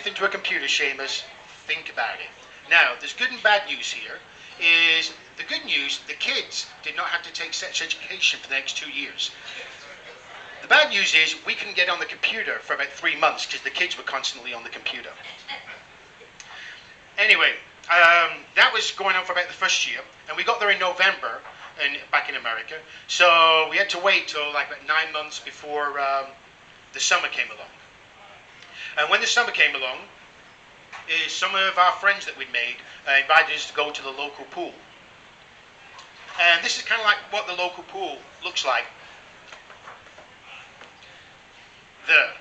anything to a computer, Seamus, think about it. Now, there's good and bad news here. Is the good news, the kids did not have to take sex education for the next 2 years. The bad news is we couldn't get on the computer for about 3 months because the kids were constantly on the computer. Anyway, that was going on for about the first year, and we got there in November back in America. So we had to wait till like about 9 months before the summer came along. And when the summer came along, some of our friends that we'd made invited us to go to the local pool. And this is kind of like what the local pool looks like. There.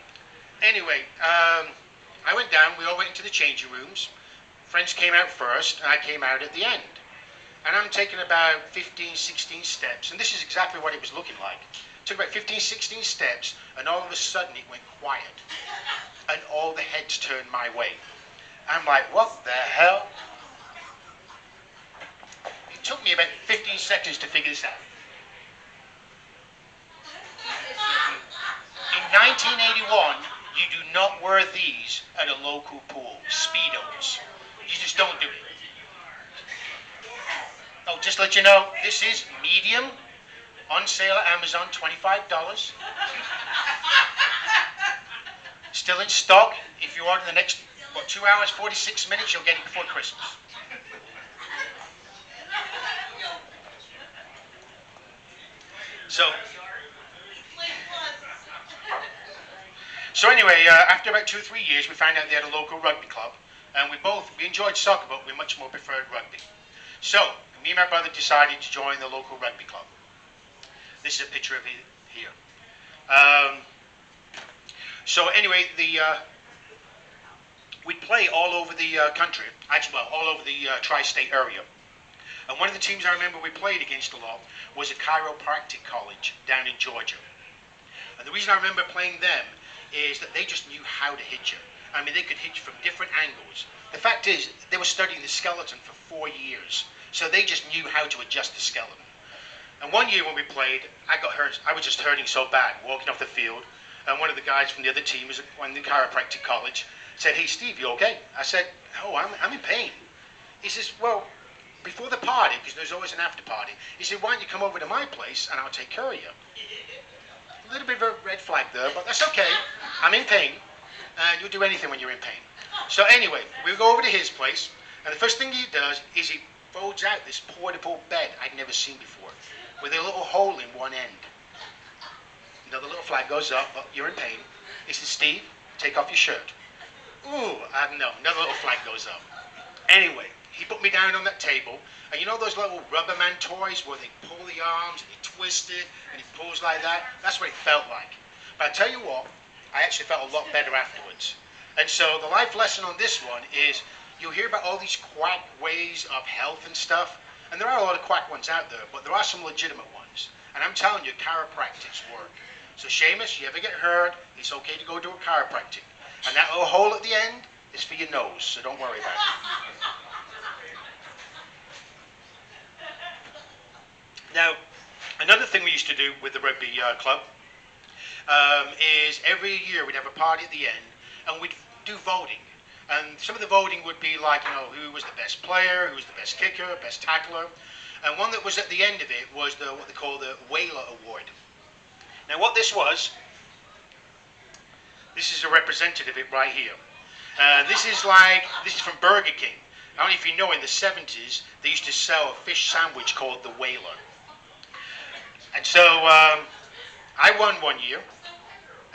Anyway, I went down, we all went into the changing rooms. Friends came out first, and I came out at the end. And I'm taking about 15, 16 steps, and this is exactly what it was looking like. It took about 15, 16 steps, and all of a sudden it went quiet. And all the heads turned my way. I'm like, what the hell? It took me about 15 seconds to figure this out. In 1981, you do not wear these at a local pool, Speedos. You just don't do it. Oh, just to let you know, this is medium, on sale at Amazon, $25. Still in stock. If you order the next 2 hours, 46 minutes, you'll get it before Christmas. So anyway, after about 2 or 3 years, we found out they had a local rugby club, and we enjoyed soccer, but we much more preferred rugby. So me and my brother decided to join the local rugby club. This is a picture of it here. So anyway, we'd play all over the country, actually, well, all over the tri-state area. And one of the teams I remember we played against a lot was a chiropractic college down in Georgia. And the reason I remember playing them is that they just knew how to hit you. I mean, they could hit you from different angles. The fact is, they were studying the skeleton for 4 years, so they just knew how to adjust the skeleton. And one year when we played, I got hurt. I was just hurting so bad walking off the field. And one of the guys from the other team, was in the chiropractic college, said, "Hey, Steve, you okay?" I said, "Oh, I'm in pain." He says, "Well, before the party, because there's always an after party, he said, why don't you come over to my place and I'll take care of you." A little bit of a red flag there, but that's okay. I'm in pain, and you'll do anything when you're in pain. So anyway, we go over to his place, and the first thing he does is he folds out this portable bed I'd never seen before, with a little hole in one end. Another little flag goes up, but you're in pain. He says, "Steve, take off your shirt." Ooh, no, another little flag goes up. Anyway, he put me down on that table, and you know those little rubber man toys where they pull the arms and you twist it and it pulls like that? That's what it felt like. But I tell you what, I actually felt a lot better afterwards. And so the life lesson on this one is you hear about all these quack ways of health and stuff, and there are a lot of quack ones out there, but there are some legitimate ones. And I'm telling you, chiropractics work. So Seamus, you ever get hurt, it's okay to go to a chiropractic. And that little hole at the end is for your nose, so don't worry about it. Now, another thing we used to do with the rugby club is every year we'd have a party at the end, and we'd do voting. And some of the voting would be like, who was the best player, who was the best kicker, best tackler. And one that was at the end of it was what they call the Whaler Award. Now what this was, this is a representative of it right here. This is from Burger King. I don't know if you know, in the 70s, they used to sell a fish sandwich called the Whaler. And so I won one year,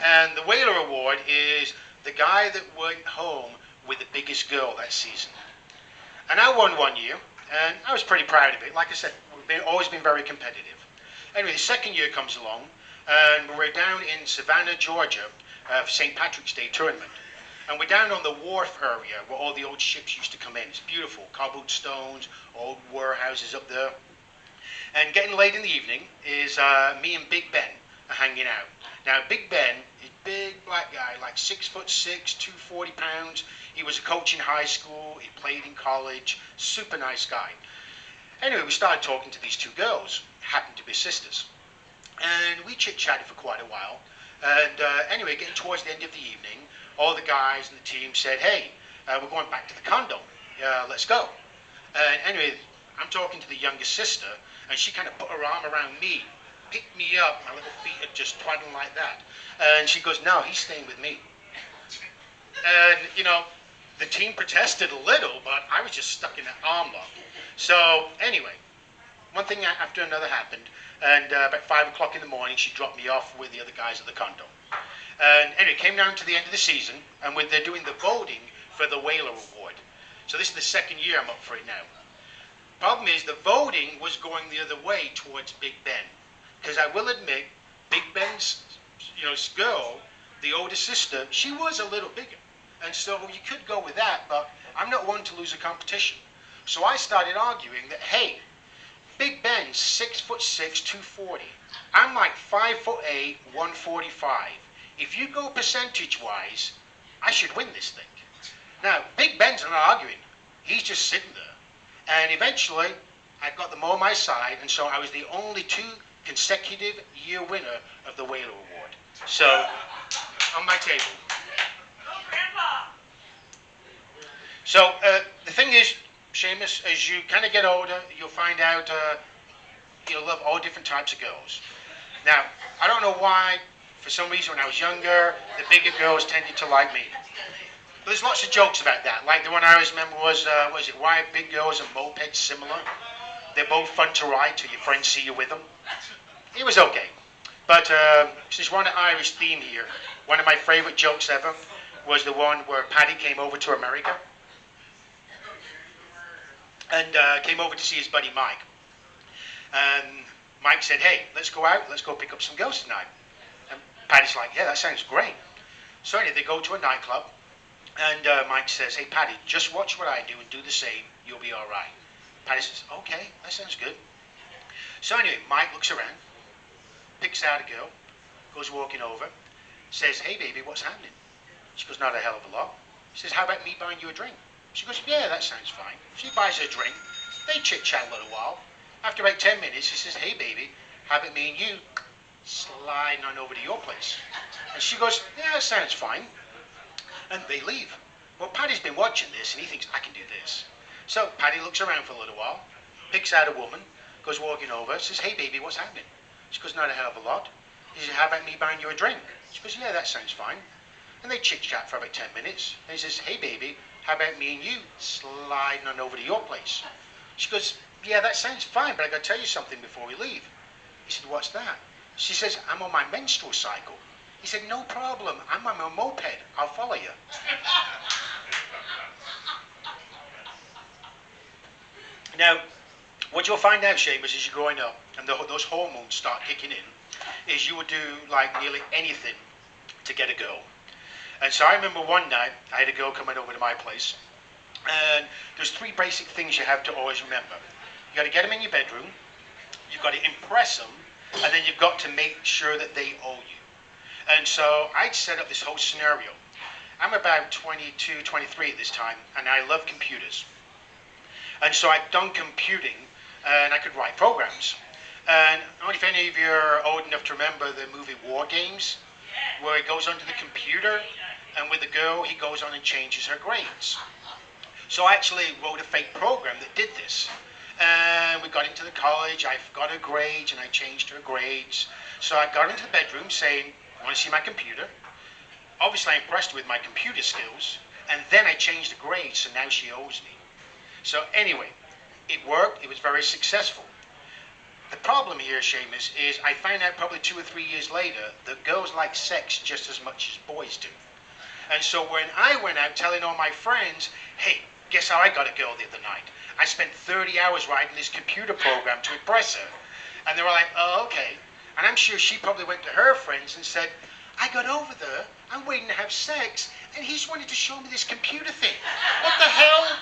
and the Whaler Award is the guy that went home with the biggest girl that season. And I won one year, and I was pretty proud of it. Like I said, we've always been very competitive. Anyway, the second year comes along, and we're down in Savannah, Georgia, for St. Patrick's Day tournament. And we're down on the wharf area where all the old ships used to come in. It's beautiful, cobbled stones, old warehouses up there. And getting late in the evening is me and Big Ben are hanging out. Now, Big Ben is a big black guy, like 6'6", 240 pounds. He was a coach in high school. He played in college. Super nice guy. Anyway, we started talking to these two girls, happened to be sisters. And we chit-chatted for quite a while. And anyway, getting towards the end of the evening, all the guys in the team said, hey, we're going back to the condo. Let's go. And anyway, I'm talking to the youngest sister, and she kind of put her arm around me, picked me up. My little feet are just twaddling like that. And she goes, no, he's staying with me. And, the team protested a little, but I was just stuck in that arm lock. So anyway, one thing after another happened, and about 5 o'clock in the morning, she dropped me off with the other guys at the condo. And anyway, it came down to the end of the season, and they're doing the voting for the Whaler Award. So this is the second year I'm up for it now. Problem is, the voting was going the other way towards Big Ben. Because I will admit, Big Ben's girl, the older sister, she was a little bigger. And so you could go with that, but I'm not one to lose a competition. So I started arguing that, hey, Big Ben's 6'6", 240. I'm like 5'8", 145. If you go percentage-wise, I should win this thing. Now, Big Ben's not arguing. He's just sitting there. And eventually, I got them all on my side, and so I was the only 2 consecutive year winner of the Whaler Award. So, on my table. So, the thing is, Seamus, as you kind of get older, you'll find out you'll love all different types of girls. Now, I don't know why, for some reason when I was younger, the bigger girls tended to like me. But there's lots of jokes about that. Like the one I always remember was why are big girls and mopeds similar? They're both fun to ride till your friends see you with them. It was okay. But since we're on an Irish theme here, one of my favourite jokes ever was the one where Paddy came over to America. And came over to see his buddy Mike. And Mike said, hey, let's go out, let's go pick up some girls tonight. And Paddy's like, yeah, that sounds great. So anyway, they go to a nightclub, and Mike says, hey, Paddy, just watch what I do and do the same, you'll be all right. Paddy says, okay, that sounds good. So anyway, Mike looks around, picks out a girl, goes walking over, says, hey, baby, what's happening? She goes, not a hell of a lot. He says, how about me buying you a drink? She goes, yeah, that sounds fine. She buys her a drink. They chit-chat a little while. After about 10 minutes, he says, hey, baby, how about me and you sliding on over to your place? And she goes, yeah, that sounds fine. And they leave. Well, Paddy's been watching this, and he thinks, I can do this. So Paddy looks around for a little while, picks out a woman, goes walking over, says, hey, baby, what's happening? She goes, not a hell of a lot. He says, how about me buying you a drink? She goes, yeah, that sounds fine. And they chit-chat for about 10 minutes. And he says, hey, baby, how about me and you sliding on over to your place? She goes, yeah, that sounds fine, but I got to tell you something before we leave. He said, what's that? She says, I'm on my menstrual cycle. He said, no problem. I'm on my moped. I'll follow you. Now, what you'll find out, Seamus, as you're growing up and those hormones start kicking in, is you will do like nearly anything to get a girl. And so I remember one night, I had a girl coming over to my place, and there's 3 basic things you have to always remember. You got to get them in your bedroom, you've got to impress them, and then you've got to make sure that they owe you. And so I'd set up this whole scenario. I'm about 22, 23 at this time, and I love computers. And so I'd done computing, and I could write programs. And I don't know if any of you are old enough to remember the movie War Games, where he goes onto the computer, and with the girl, he goes on and changes her grades. So I actually wrote a fake program that did this. And we got into the college, I got her grades, and I changed her grades. So I got into the bedroom saying, want to see my computer? Obviously I impressed her with my computer skills, and then I changed the grades, so now she owes me. So anyway, it worked, it was very successful. The problem here, Seamus, is I found out probably 2 or 3 years later that girls like sex just as much as boys do. And so when I went out telling all my friends, hey, guess how I got a girl the other night? I spent 30 hours writing this computer program to impress her. And they were like, oh, okay. And I'm sure she probably went to her friends and said, I got over there, I'm waiting to have sex, and he's wanted to show me this computer thing. What the hell?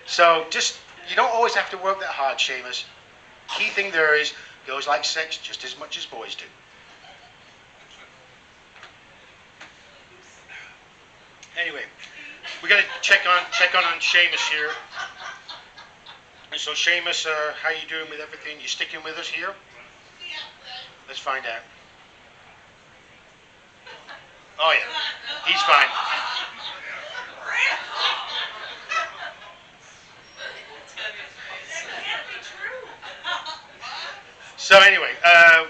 So just, you don't always have to work that hard, Seamus. Key thing there is, girls like sex just as much as boys do. Anyway, we got to check on Seamus here. And so Seamus, how you doing with everything? You sticking with us here? Let's find out. Oh yeah. He's fine. So anyway,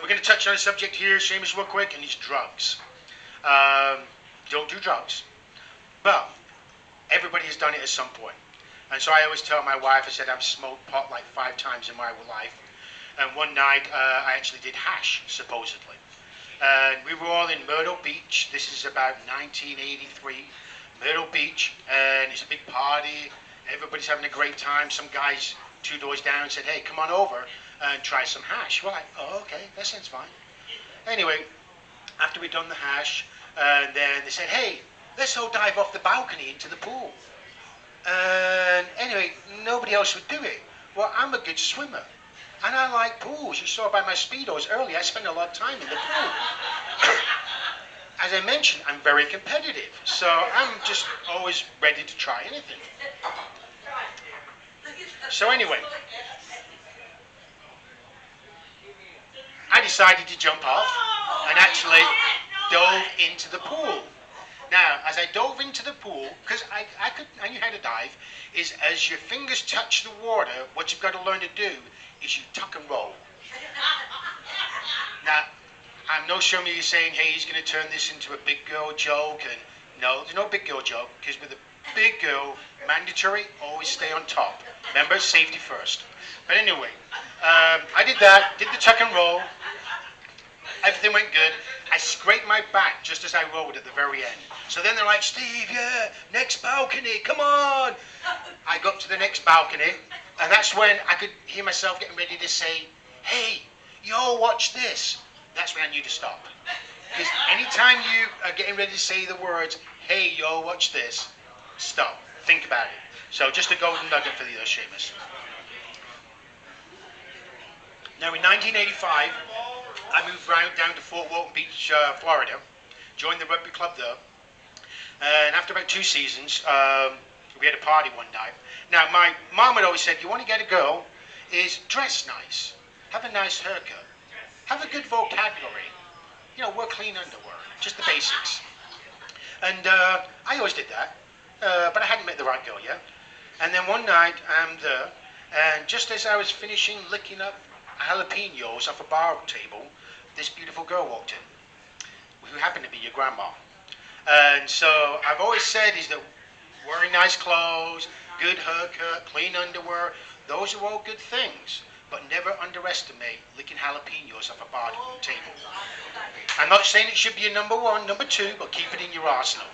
we're going to touch on a subject here, Seamus, real quick, and it's drugs. Um, don't do drugs, but everybody has done it at some point. And so I always tell my wife, I said I've smoked pot like 5 times in my life. And one night I actually did hash, supposedly. And we were all in Myrtle Beach. This is about 1983. Myrtle Beach, and it's a big party. Everybody's having a great time. Some guys 2 doors down said, hey, come on over and try some hash. We're like, oh, okay, that sounds fine. Anyway, after we'd done the hash, then they said, hey, let's all dive off the balcony into the pool. And anyway, nobody else would do it. Well, I'm a good swimmer. And I like pools. You saw by my Speedos earlier, I spend a lot of time in the pool. As I mentioned, I'm very competitive. So I'm just always ready to try anything. So anyway, I decided to jump off and actually dove into the pool. Now, as I dove into the pool, because I knew how to dive, is as your fingers touch the water, what you've got to learn to do is you tuck and roll. Now, I'm not sure you're saying, hey, he's going to turn this into a big girl joke, and no, there's no big girl joke, because with a big girl, mandatory, always stay on top. Remember, safety first. But anyway, I did that, did the tuck and roll. Everything went good. I scraped my back just as I rolled at the very end. So then they're like, Steve, yeah, next balcony, come on. I got to the next balcony, and that's when I could hear myself getting ready to say, hey, yo, watch this. That's when I knew to stop. Because anytime you are getting ready to say the words, hey, yo, watch this, stop. Think about it. So just a golden nugget for the Seamus. Now in 1985, I moved down to Fort Walton Beach, Florida, joined the rugby club there, and after about 2 seasons, we had a party one night. Now my mom had always said, you want to get a girl, is dress nice, have a nice haircut, have a good vocabulary, you know, wear clean underwear, just the basics. And I always did that, but I hadn't met the right girl yet. And then one night I'm there, and just as I was finishing licking up jalapenos off a bar table, this beautiful girl walked in, who happened to be your grandma. And so I've always said is that wearing nice clothes, good haircut, clean underwear, those are all good things, but never underestimate licking jalapenos off a bar table. I'm not saying it should be your number 1, number 2, but keep it in your arsenal.